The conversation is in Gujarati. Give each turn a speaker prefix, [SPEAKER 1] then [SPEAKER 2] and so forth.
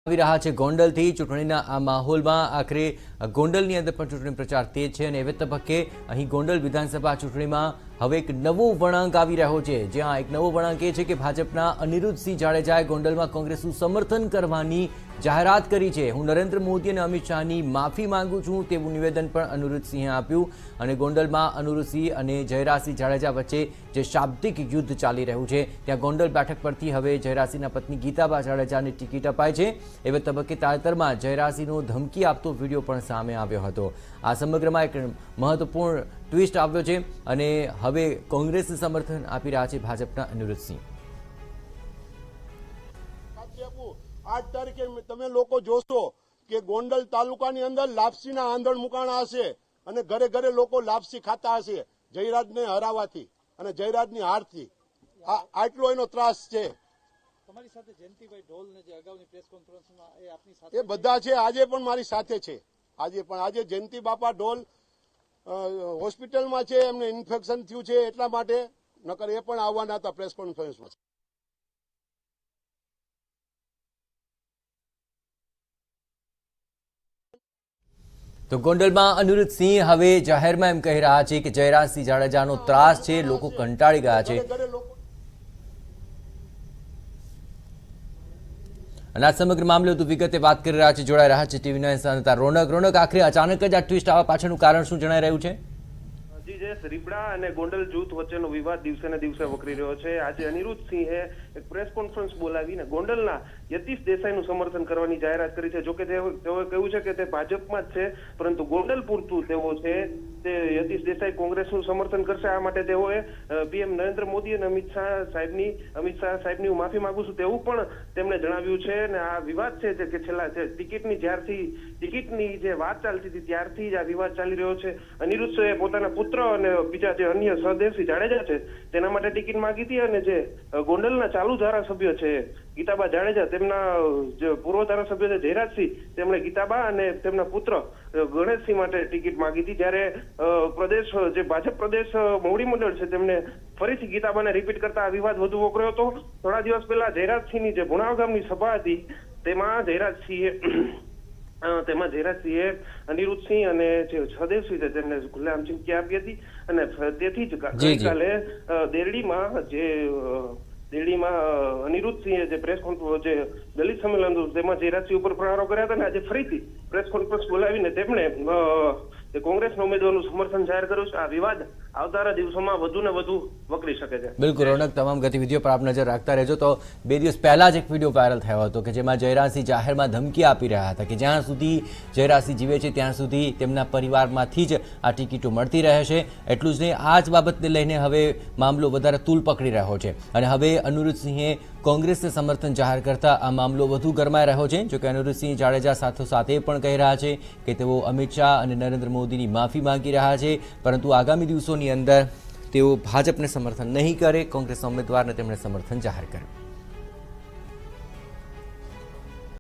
[SPEAKER 1] આવી રહ્યા છે ગોંડલથી ચૂંટણીના આ માહોલમાં આખરે ગોંડલની અંદર પણ ચૂંટણી પ્રચાર તેજ છે અને એવે તબક્કે અહીં ગોંડલ વિધાનસભા ચૂંટણીમાં હવે એક નવો વળાંક આવી રહ્યો છે, જ્યાં એક નવો વળાંક એ છે કે ભાજપના અનિરુદ્ધસિંહ જાડેજાએ ગોંડલમાં કોંગ્રેસનું સમર્થન કરવાની જાહેરાત કરી છે। હું નરેન્દ્ર મોદી અને અમિત શાહની માફી માંગુ છું તેવું નિવેદન પણ અનિરુદ્ધસિંહે આપ્યું અને ગોંડલમાં અનિરુદ્ધસિંહ અને જયરાજસિંહ જાડેજા વચ્ચે જે શાબ્દિક યુદ્ધ ચાલી રહ્યું છે ત્યાં ગોંડલ બેઠક પરથી હવે જયરાજસિંહના પત્ની ગીતાબા જાડેજાને ટિકિટ અપાઈ છે। એવે તબક્કે તાજેતરમાં જયરાજસિંહનો ધમકી આપતો વિડીયો પણ સામે આવ્યો હતો। આ સમગ્રમાં એક મહત્વપૂર્ણ ટ્વિસ્ટ આવ્યો છે અને હવે કોંગ્રેસને સમર્થન આપી રહ્યા છે ભાજપના અનિરુદ્ધસિંહ।
[SPEAKER 2] 8 તારીખે તમે લોકો જોશો કે ગોંડલ તાલુકાની અંદર લાપસીના આંધણ મુકાણા હશે અને ઘરે ઘરે લોકો લાપસી ખાતા હશે જયરાજને હરાવવાથી અને જયરાજની હારથી। આટલો એનો ત્રાસ છે।
[SPEAKER 3] તમારી સાથે જયંતિભાઈ ઢોલને જે અગાઉની પ્રેસ કોન્ફરન્સમાં એ આપની સાથે
[SPEAKER 2] એ બધા છે, આજે પણ મારી સાથે છે। આજે જયંતિ બાપા ઢોલ હોસ્પિટલમાં છે, એમને ઇન્ફેક્શન થયું છે એટલા માટે, નકર એ પણ આવવાના હતા પ્રેસ કોન્ફરન્સમાં।
[SPEAKER 1] તો ગોંડલમાં અનિરુદ્ધસિંહ હવે જાહેરમાં એમ કહી રહ્યા છે કે જયરાજસિંહ જાડેજાનો ત્રાસ છે, લોકો કંટાળી ગયા છે અને આ સમગ્ર મામલે વધુ વિગતે વાત કરી રહ્યા છે, જોડાઈ રહ્યા છે ટીવી 9 સંવાદદાતા રોનક। આખરે અચાનક જ આ ટ્વિસ્ટ આવવા પાછળનું કારણ શું જણાઈ રહ્યું છે?
[SPEAKER 4] રીબડા અને ગોંડલ જૂથ વચ્ચેનો વિવાદ દિવસે ને દિવસે વકરી રહ્યો છે। આજે અનિરુદ્ધસિંહે એક પ્રેસ કોન્ફરન્સ બોલાવીને ગોંડલના યતીશ દેસાઈનું સમર્થન કરવાની જાહેરાત કરી છે। જોકે તેઓએ કહ્યું છે કે તે ભાજપમાં જ છે, પરંતુ ગોંડલ પૂરતું તેઓ છે તે યતીશ દેસાઈ કોંગ્રેસનું સમર્થન કરશે। આ માટે તેઓએ પીએમ નરેન્દ્ર મોદી અને અમિત શાહ સાહેબની હું માફી માંગુ છું તેવું પણ તેમણે જણાવ્યું છે। અને આ વિવાદ છે કે છેલ્લા ટિકિટની જે વાત ચાલતી હતી ત્યારથી જ આ વિવાદ ચાલી રહ્યો છે। અનિરુદ્ધસિંહે પોતાના પુત્ર અને બીજા જે અન્ય સહદેવસિંહ જાડેજા છે તેના માટે ટિકિટ માંગી હતી અને જે ગોંડલના ચાલુ ધારાસભ્ય છે ગીતાબા જાડેજા, તેમના જે પૂર્વ ધારાસભ્ય છે જયરાજસિંહ, તેમણે ગીતાબા અને તેમના પુત્ર ગણેશસિંહ માટે ટિકિટ માંગી હતી। જ્યારે જે ભાજપ પ્રદેશ મોવડી મંડળ છે તેમણે ફરીથી ગીતાબાને રિપીટ કરતા આ વિવાદ વધુ વકર્યો હતો। થોડા દિવસ પહેલા જયરાજસિંહની જે ભુણાવ ગામની સભા હતી તેમાં જયરાજસિંહે અનિરુદ્ધસિંહ અને જે સહદેવસિંહ છે તેમને ખુલ્લેઆમ ચીમકી આપી હતી અને તેથી જ ગઈકાલે દેરડીમાં અનિરુદ્ધસિંહે જે પ્રેસ કોન્ફરન્સ જે દલિત સંમેલન હતું તેમાં જયરાજસિંહ ઉપર પ્રહારો કર્યા હતા અને આજે ફરીથી પ્રેસ કોન્ફરન્સ બોલાવીને તેમણે કોંગ્રેસના ઉમેદવારનું સમર્થન જાહેર કર્યું છે। આ વિવાદ આવનારા દિવસોમાં વધુ ને વધુ વકરી શકે છે।
[SPEAKER 1] બિલકુલ રોનક, તમામ ગતિવિધિઓ પર આપ નજર રાખતા રહેજો। તો 2 દિવસ પહેલા જ એક વિડીયો વાયરલ થયો હતો કે જેમાં જયરાજસિંહ જાહેરમાં ધમકી આપી રહ્યા હતા કે જ્યાં સુધી જયરાજસિંહ જીવે છે ત્યાં સુધી તેમના પરિવારમાંથી જ આ ટિકિટો મળતી રહેશે। એટલું જ નહીં, આ જ બાબતને લઈને હવે મામલો વધારે તૂલ પકડી રહ્યો છે અને હવે અનિરુદ્ધસિંહે કોંગ્રેસને સમર્થન જાહેર કરતા આ મામલો વધુ ગરમાઈ રહ્યો છે। જોકે અનિરુદ્ધસિંહ જાડેજા સાથે પણ કહી રહ્યા છે કે તેઓ અમિત શાહ અને નરેન્દ્ર મોદીની માફી માંગી રહ્યા છે, પરંતુ આગામી દિવસોની અંદર તેઓ ભાજપને સમર્થન નહીં કરે, કોંગ્રેસના ઉમેદવારને તેમણે સમર્થન જાહેર કર્યું।